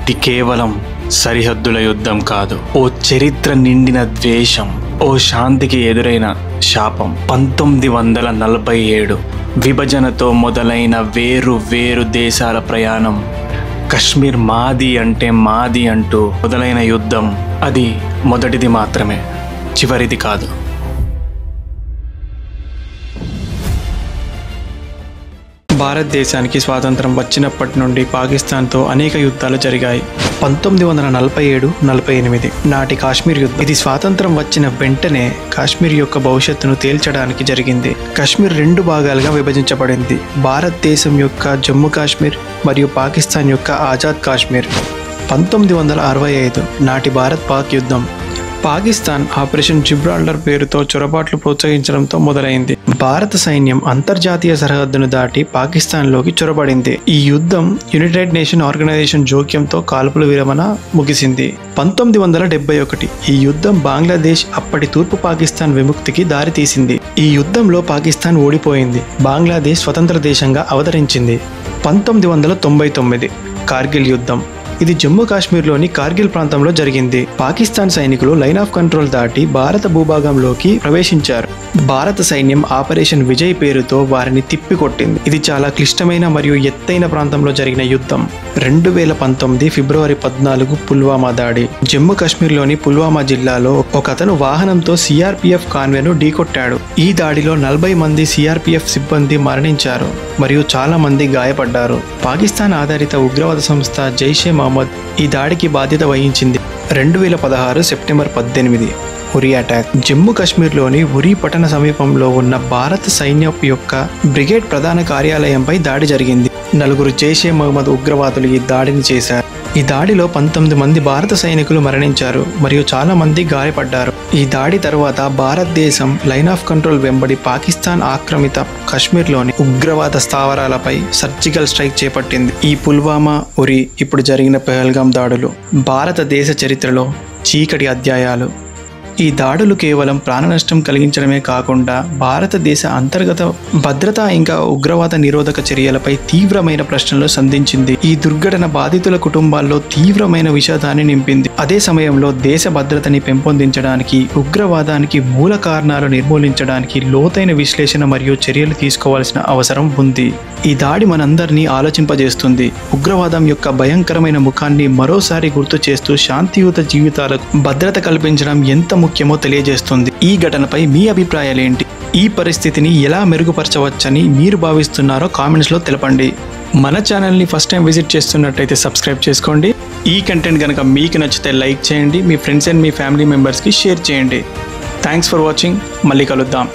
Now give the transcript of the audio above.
ఇది కేవలం సరిహద్దుల యుద్ధం కాదు, ఓ చరిత్ర నిండిన ద్వేషం, ఓ శాంతికి ఎదురైన శాపం. 1947 విభజనతో మొదలైన వేరు వేరు దేశాల ప్రయాణం, కశ్మీర్ మాది అంటే మాది అంటూ మొదలైన యుద్ధం, అది మొదటిది మాత్రమే, చివరిది కాదు. భారతదేశానికి స్వాతంత్రం వచ్చినప్పటి నుండి పాకిస్తాన్తో అనేక యుద్ధాలు జరిగాయి. 1947-48 నాటి కాశ్మీర్ యుద్ధం. ఇది స్వాతంత్రం వచ్చిన వెంటనే కాశ్మీర్ యొక్క భవిష్యత్తును తేల్చడానికి జరిగింది. కాశ్మీర్ 2 భాగాలుగా విభజించబడింది. భారతదేశం యొక్క జమ్మూ కాశ్మీర్ మరియు పాకిస్తాన్ యొక్క ఆజాద్ కాశ్మీర్. 1965 నాటి భారత్ పాక్ యుద్ధం. పాకిస్తాన్ ఆపరేషన్ జిబ్రాల్టర్ పేరుతో చొరబాట్లు ప్రోత్సహించడంతో మొదలైంది. భారత సైన్యం అంతర్జాతీయ సరిహద్దును దాటి పాకిస్తాన్లోకి చొరబడింది. ఈ యుద్ధం యునైటెడ్ నేషన్ ఆర్గనైజేషన్ జోక్యంతో కాల్పుల విరమణ ముగిసింది. 1971 ఈ యుద్ధం బంగ్లాదేశ్, అప్పటి తూర్పు పాకిస్తాన్ విముక్తికి దారితీసింది. ఈ యుద్ధంలో పాకిస్తాన్ ఓడిపోయింది. బంగ్లాదేశ్ స్వతంత్ర దేశంగా అవతరించింది. 1999 కార్గిల్ యుద్ధం. ఇది జమ్మూ కాశ్మీర్లోని కార్గిల్ ప్రాంతంలో జరిగింది. పాకిస్తాన్ సైనికులు లైన్ ఆఫ్ కంట్రోల్ దాటి భారత భూభాగంలోకి ప్రవేశించారు. భారత సైన్యం ఆపరేషన్ విజయ్ పేరుతో వారిని తిప్పికొట్టింది. ఇది చాలా క్లిష్టమైన మరియు ఎత్తైన ప్రాంతంలో జరిగిన యుద్ధం. 2019 ఫిబ్రవరి 14 పుల్వామా దాడి. జమ్మూ కాశ్మీర్లోని పుల్వామా జిల్లాలో ఒకతను వాహనంతో సిఆర్పిఎఫ్ కాన్వేను ఢీకొట్టాడు. ఈ దాడిలో 40 మంది సిఆర్పిఎఫ్ సిబ్బంది మరణించారు మరియు చాలా మంది గాయపడ్డారు. పాకిస్తాన్ ఆధారిత ఉగ్రవాద సంస్థ జైషే మహమ్మద్ ఈ దాడికి బాధ్యత వహించింది. 2016 సెప్టెంబర్ 18 ఉరి అటాక్. జమ్మూ కాశ్మీర్లోని ఉరి పట్టణ సమీపంలో ఉన్న భారత సైన్యం యొక్క బ్రిగేడ్ ప్రధాన కార్యాలయంపై దాడి జరిగింది. 4 జైషే మహమ్మద్ ఉగ్రవాదులు ఈ దాడిని చేశారు. ఈ దాడిలో 19 మంది భారత సైనికులు మరణించారు మరియు చాలా మంది గాయపడ్డారు. ఈ దాడి తర్వాత భారతదేశం లైన్ ఆఫ్ కంట్రోల్ వెంబడి పాకిస్తాన్ ఆక్రమిత కాశ్మీర్లోని ఉగ్రవాద స్థావరాలపై సర్జికల్ స్ట్రైక్ చేపట్టింది. ఈ పుల్వామా, ఉరి, ఇప్పుడు జరిగిన పహల్గాం దాడులు భారతదేశ చరిత్రలో చీకటి అధ్యాయాలు. ఈ దాడులు కేవలం ప్రాణ నష్టం కలిగించడమే కాకుండా భారతదేశ అంతర్గత భద్రత ఇంకా ఉగ్రవాద నిరోధక చర్యలపై తీవ్రమైన ప్రశ్నలు సంధించింది. ఈ దుర్ఘటన బాధితుల కుటుంబాల్లో తీవ్రమైన విషాదాన్ని నింపింది. అదే సమయంలో దేశ భద్రతని పెంపొందించడానికి, ఉగ్రవాదానికి మూల కారణాలు నిర్మూలించడానికి లోతైన విశ్లేషణ మరియు చర్యలు తీసుకోవాల్సిన అవసరం ఉంది. ఈ దాడి మనందరినీ ఆలోచింపజేస్తుంది. ఉగ్రవాదం యొక్క భయంకరమైన ముఖాన్ని మరోసారి గుర్తు చేస్తూ శాంతియుత జీవితాలకు భద్రత కల్పించడం ఎంత ముఖ్యమో తెలియజేస్తుంది. ఈ ఘటనపై మీ అభిప్రాయాలేంటి? ఈ పరిస్థితిని ఎలా మెరుగుపరచవచ్చని మీరు భావిస్తున్నారో కామెంట్స్లో తెలపండి. మన ఛానల్ని ఫస్ట్ టైం విజిట్ చేస్తున్నట్టయితే సబ్స్క్రైబ్ చేసుకోండి. ఈ కంటెంట్ కనుక మీకు నచ్చితే లైక్ చేయండి, మీ ఫ్రెండ్స్ అండ్ మీ ఫ్యామిలీ మెంబర్స్కి షేర్ చేయండి. Thanks for watching. మళ్ళీ కలుద్దాం.